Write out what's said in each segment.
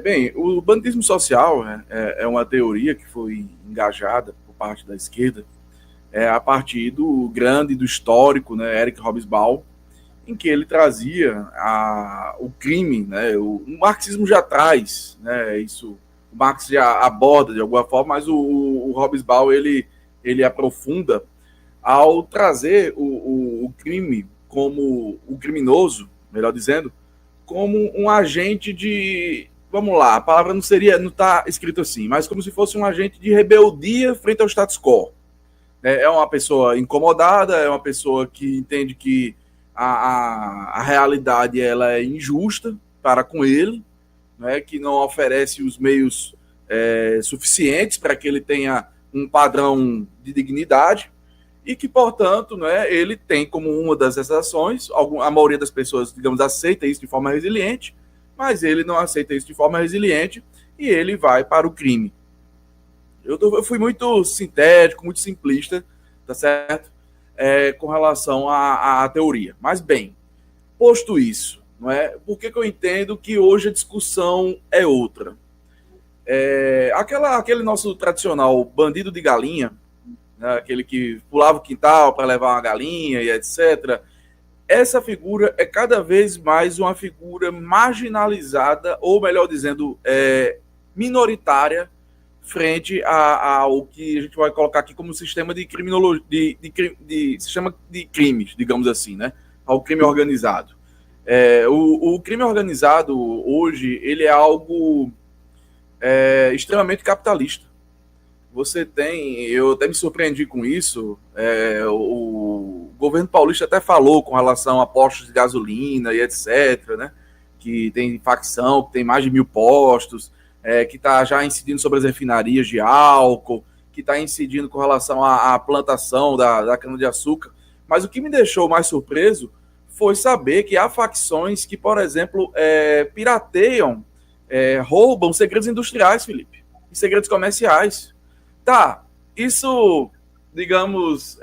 Bem, o banditismo social é uma teoria que foi engajada por parte da esquerda a partir do grande, do histórico, né, Eric Hobsbawm, em que ele trazia o crime, né, o marxismo já traz, né, isso, o Marx já aborda de alguma forma, mas o Hobsbawm ele aprofunda ao trazer o crime como o criminoso, melhor dizendo, como um agente de, vamos lá, a palavra não está escrito assim, mas como se fosse um agente de rebeldia frente ao status quo. É uma pessoa incomodada, é uma pessoa que entende que a realidade ela é injusta para com ele, né, que não oferece os meios suficientes para que ele tenha um padrão de dignidade e que, portanto, né, ele tem como uma das ações, a maioria das pessoas, digamos, aceita isso de forma resiliente, mas ele não aceita isso de forma resiliente e ele vai para o crime. Eu fui muito sintético, muito simplista, tá certo? Com relação à teoria. Mas, bem, posto isso, não é? Por que eu entendo que hoje a discussão é outra? Aquele nosso tradicional bandido de galinha, né, aquele que pulava o quintal para levar uma galinha e etc., essa figura é cada vez mais uma figura marginalizada, ou melhor dizendo, minoritária, frente ao que a gente vai colocar aqui como sistema de criminologia, sistema de crimes, digamos assim, né? Ao crime organizado. O crime organizado hoje ele é algo extremamente capitalista. Você tem, eu até me surpreendi com isso, o governo paulista até falou com relação a postos de gasolina e etc, né? Que tem facção, que tem mais de 1.000 postos, que está já incidindo sobre as refinarias de álcool, que está incidindo com relação à plantação da cana-de-açúcar. Mas o que me deixou mais surpreso foi saber que há facções que, por exemplo, pirateiam, roubam segredos industriais, Felipe, e segredos comerciais. Tá, isso, digamos,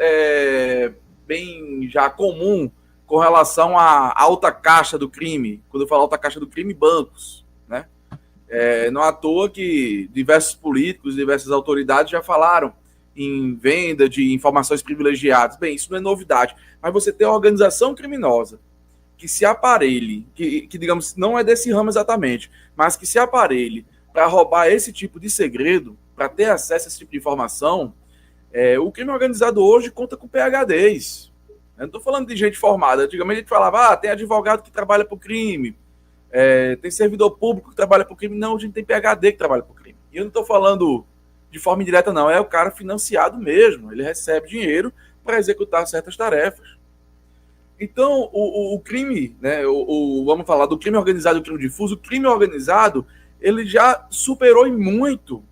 bem já comum com relação à alta caixa do crime. Quando eu falo alta caixa do crime, bancos, né? Não à toa que diversos políticos, diversas autoridades já falaram em venda de informações privilegiadas. Bem, isso não é novidade, mas você tem uma organização criminosa que se aparelhe, que digamos, não é desse ramo exatamente, mas que se aparelhe para roubar esse tipo de segredo, para ter acesso a esse tipo de informação, o crime organizado hoje conta com PhDs. Eu não estou falando de gente formada. Antigamente a gente falava, tem advogado que trabalha para o crime, tem servidor público que trabalha para o crime. Não, a gente tem PhD que trabalha para o crime. E eu não estou falando de forma indireta, não. É o cara financiado mesmo. Ele recebe dinheiro para executar certas tarefas. Então, o crime, né, vamos falar do crime organizado e do crime difuso, o crime organizado, ele já superou em muito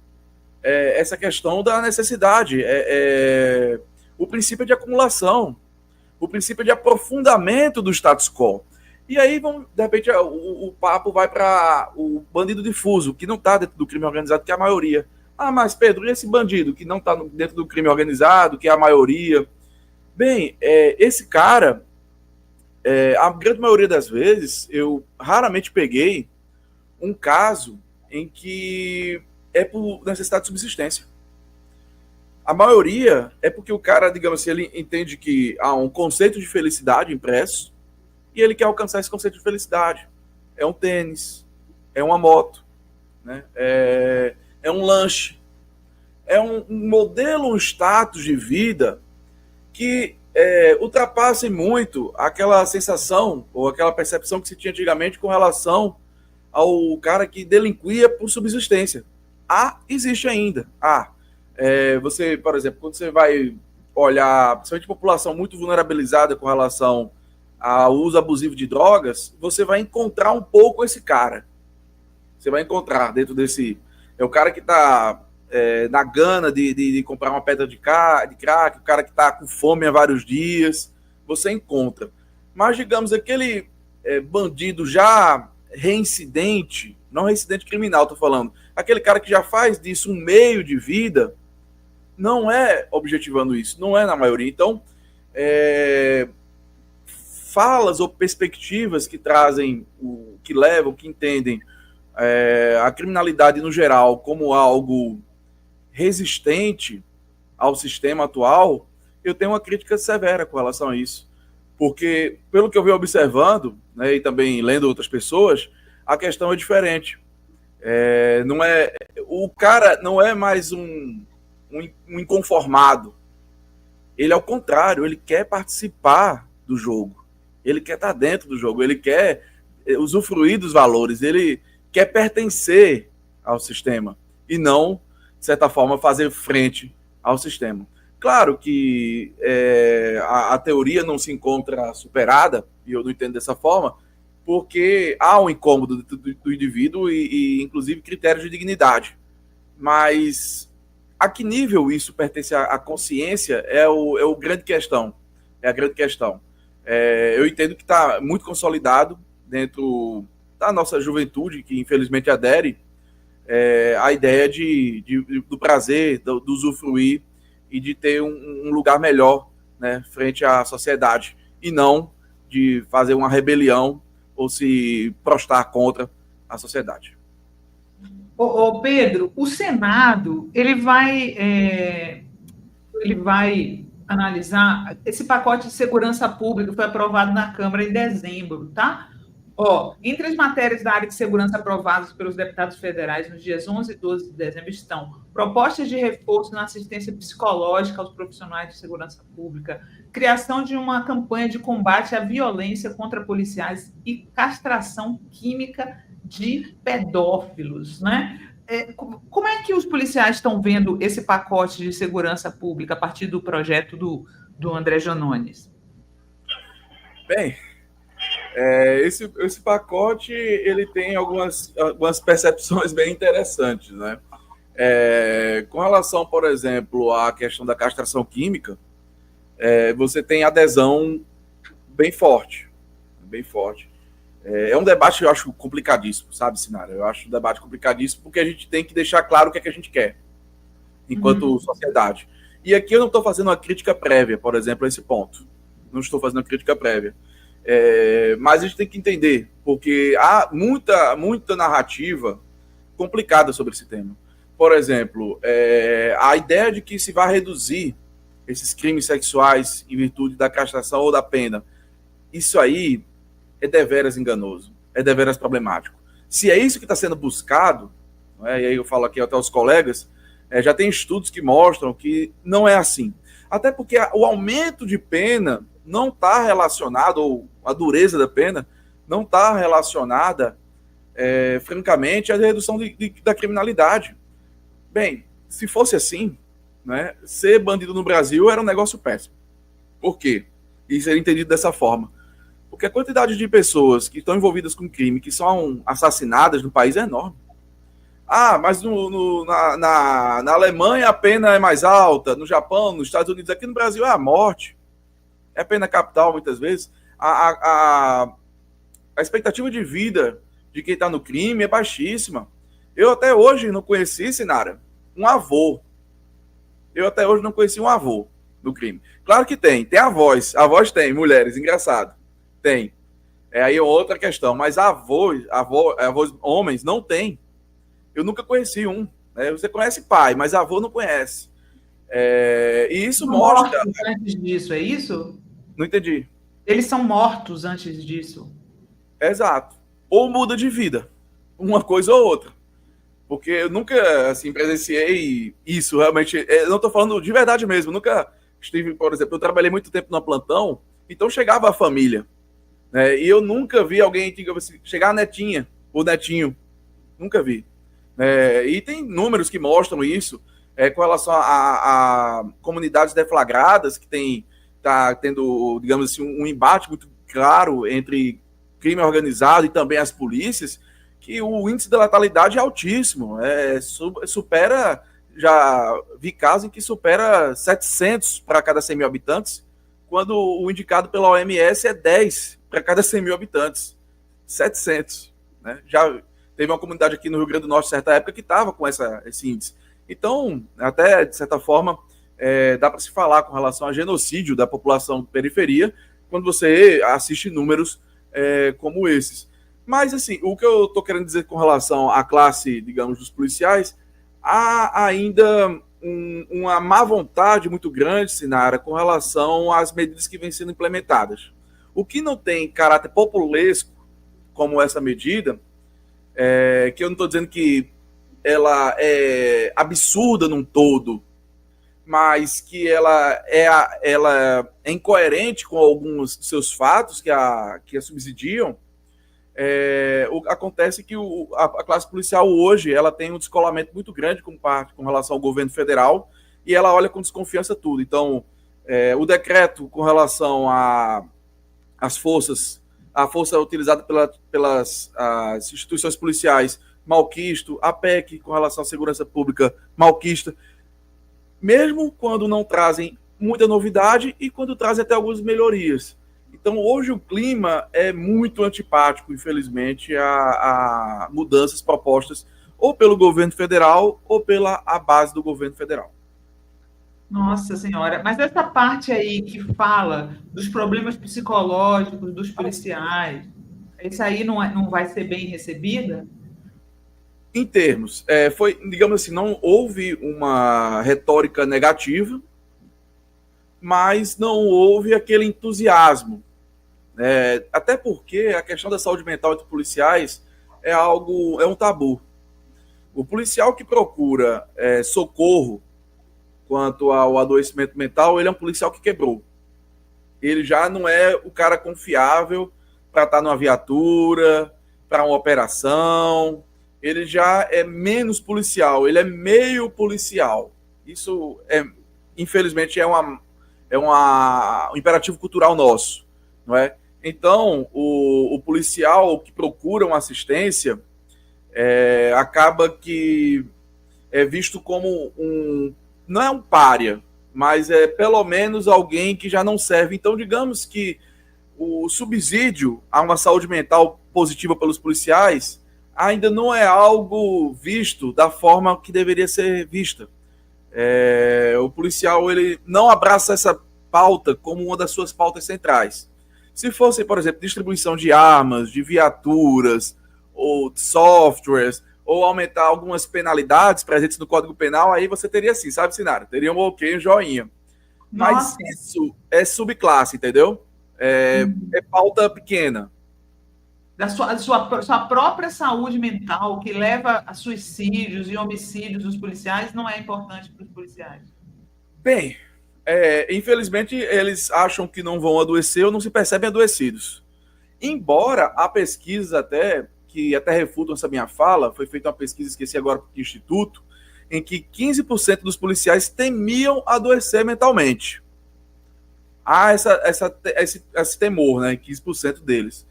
essa questão da necessidade. O princípio de acumulação, o princípio de aprofundamento do status quo. E aí, de repente, o papo vai para o bandido difuso, que não está dentro do crime organizado, que é a maioria. Ah, mas Pedro, e esse bandido que não está dentro do crime organizado, que é a maioria? Bem, esse cara, a grande maioria das vezes, eu raramente peguei um caso em que é por necessidade de subsistência. A maioria é porque o cara, digamos assim, ele entende que há um conceito de felicidade impresso e ele quer alcançar esse conceito de felicidade. É um tênis, é uma moto, né? É um lanche, é um modelo, um status de vida que ultrapasse muito aquela sensação ou aquela percepção que se tinha antigamente com relação ao cara que delinquia por subsistência. Existe ainda. Você, por exemplo, quando você vai olhar, principalmente população muito vulnerabilizada com relação ao uso abusivo de drogas, você vai encontrar um pouco esse cara. Você vai encontrar dentro desse... É o cara que está na gana de comprar uma pedra de crack, o cara que está com fome há vários dias, você encontra. Mas, digamos, aquele bandido já reincidente, não reincidente criminal, estou falando, aquele cara que já faz disso um meio de vida, não é objetivando isso, não é na maioria. Então, falas ou perspectivas que trazem, que levam, que entendem a criminalidade no geral como algo resistente ao sistema atual, eu tenho uma crítica severa com relação a isso. Porque, pelo que eu venho observando, né, e também lendo outras pessoas, a questão é diferente. O cara não é mais um inconformado. Ele, ao contrário, ele quer participar do jogo. Ele quer estar dentro do jogo. Ele quer usufruir dos valores. Ele quer pertencer ao sistema. E não, de certa forma, fazer frente ao sistema. Claro que a teoria não se encontra superada, e eu não entendo dessa forma, porque há um incômodo do indivíduo e, inclusive, critérios de dignidade. Mas a que nível isso pertence à consciência é a grande questão. É a grande questão. Eu entendo que está muito consolidado dentro da nossa juventude, que infelizmente adere à ideia do prazer, do usufruir e de ter um lugar melhor, né, frente à sociedade, e não de fazer uma rebelião ou se prostrar contra a sociedade. Pedro, o Senado ele vai analisar esse pacote de segurança pública que foi aprovado na Câmara em dezembro, tá? Entre as matérias da área de segurança aprovadas pelos deputados federais nos dias 11 e 12 de dezembro estão propostas de reforço na assistência psicológica aos profissionais de segurança pública, criação de uma campanha de combate à violência contra policiais e castração química de pedófilos, né? Como é que os policiais estão vendo esse pacote de segurança pública a partir do projeto do André Janones? Bem, esse pacote ele tem algumas percepções bem interessantes, né? Com relação, por exemplo, à questão da castração química, você tem adesão bem forte, bem forte. É um debate, eu acho, complicadíssimo, sabe, Sinara? Eu acho um debate complicadíssimo porque a gente tem que deixar claro o que é que a gente quer, enquanto sociedade. E aqui eu não estou fazendo uma crítica prévia, por exemplo, a esse ponto. Não estou fazendo uma crítica prévia. Mas a gente tem que entender, porque há muita narrativa complicada sobre esse tema. Por exemplo, a ideia de que se vai reduzir esses crimes sexuais em virtude da castração ou da pena, isso aí é deveras enganoso, é deveras problemático. Se é isso que está sendo buscado, né, e aí eu falo aqui até aos colegas, já tem estudos que mostram que não é assim. Até porque o aumento de pena não está relacionado, ou a dureza da pena, não está relacionada, francamente, à redução da criminalidade. Bem, se fosse assim, né, ser bandido no Brasil era um negócio péssimo. Por quê? E seria entendido dessa forma. Porque a quantidade de pessoas que estão envolvidas com crime, que são assassinadas no país é enorme. Mas na Alemanha a pena é mais alta, no Japão, nos Estados Unidos, aqui no Brasil é a morte. É pena capital, muitas vezes. A expectativa de vida de quem está no crime é baixíssima. Eu até hoje não conheci, Sinara, um avô. Eu até hoje não conheci um avô no crime. Claro que tem avós. Avós tem, mulheres, engraçado. Tem. Aí é outra questão. Mas avós homens não tem. Eu nunca conheci um. Né? Você conhece pai, mas avô não conhece. E isso são mostra... mortos antes disso, é isso? Não entendi. Eles são mortos antes disso. Exato. Ou muda de vida. Uma coisa ou outra. Porque eu nunca, assim, presenciei isso realmente. Eu não estou falando de verdade mesmo. Nunca estive, por exemplo, eu trabalhei muito tempo no plantão, então chegava a família. Né? E eu nunca vi alguém, digamos assim, chegar a netinha ou netinho. Nunca vi. E tem números que mostram isso, com relação a comunidades deflagradas, que está tendo, digamos assim, um embate muito claro entre crime organizado e também as polícias, que o índice de letalidade é altíssimo. Supera, já vi casos em que supera 700 para cada 100 mil habitantes, quando o indicado pela OMS é 10 para cada 100 mil habitantes. 700. Né? Já teve uma comunidade aqui no Rio Grande do Norte, certa época, que estava com esse índice. Então, até, de certa forma, dá para se falar com relação ao genocídio da população de periferia, quando você assiste números como esses. Mas, assim, o que eu estou querendo dizer com relação à classe, digamos, dos policiais, há ainda uma má vontade muito grande, Sinara, com relação às medidas que vêm sendo implementadas. O que não tem caráter populesco, como essa medida, que eu não estou dizendo que ela é absurda num todo, mas que ela é incoerente com alguns de seus fatos que a subsidiam. Acontece que a classe policial hoje ela tem um descolamento muito grande com relação ao governo federal e ela olha com desconfiança tudo. Então, o decreto com relação às forças, a força utilizada pelas as instituições policiais, malquisto, a PEC com relação à segurança pública, malquista, mesmo quando não trazem muita novidade e quando trazem até algumas melhorias. Então, hoje o clima é muito antipático, infelizmente, a mudanças propostas ou pelo governo federal ou pela a base do governo federal. Nossa Senhora, mas essa parte aí que fala dos problemas psicológicos dos policiais, isso aí não vai ser bem recebida? Em termos, digamos assim, não houve uma retórica negativa, mas não houve aquele entusiasmo. Até porque a questão da saúde mental entre policiais é um tabu. O policial que procura socorro quanto ao adoecimento mental, ele é um policial que quebrou. Ele já não é o cara confiável para estar numa viatura, para uma operação. Ele já é menos policial, ele é meio policial. Isso, infelizmente, um imperativo cultural nosso, não é? Então, o policial que procura uma assistência acaba que é visto como não é um pária, mas é pelo menos alguém que já não serve. Então, digamos que o subsídio a uma saúde mental positiva pelos policiais ainda não é algo visto da forma que deveria ser vista. O policial ele não abraça essa pauta como uma das suas pautas centrais. Se fosse, por exemplo, distribuição de armas, de viaturas, ou de softwares, ou aumentar algumas penalidades presentes no Código Penal, aí você teria sim, sabe, Sinara? Teria um ok, um joinha. Mas isso é subclasse, entendeu? É pauta pequena. Da sua própria saúde mental, que leva a suicídios e homicídios dos policiais, não é importante para os policiais? Bem, infelizmente eles acham que não vão adoecer ou não se percebem adoecidos. Embora a pesquisa que até refutam essa minha fala, foi feita uma pesquisa, esqueci agora do instituto, em que 15% dos policiais temiam adoecer mentalmente. Há esse temor, né, 15% deles.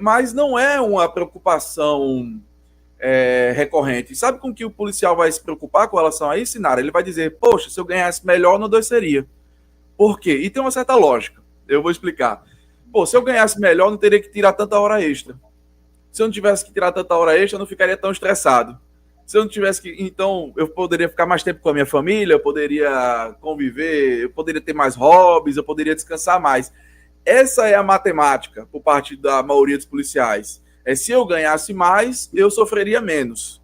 Mas não é uma preocupação recorrente. Sabe com que o policial vai se preocupar com relação a isso, Sinara? Ele vai dizer, poxa, se eu ganhasse melhor, não adoeceria. Por quê? E tem uma certa lógica. Eu vou explicar. Se eu ganhasse melhor, não teria que tirar tanta hora extra. Se eu não tivesse que tirar tanta hora extra, eu não ficaria tão estressado. Se eu não tivesse que... Então, eu poderia ficar mais tempo com a minha família, eu poderia conviver, eu poderia ter mais hobbies, eu poderia descansar mais. Essa é a matemática por parte da maioria dos policiais. Se eu ganhasse mais, eu sofreria menos.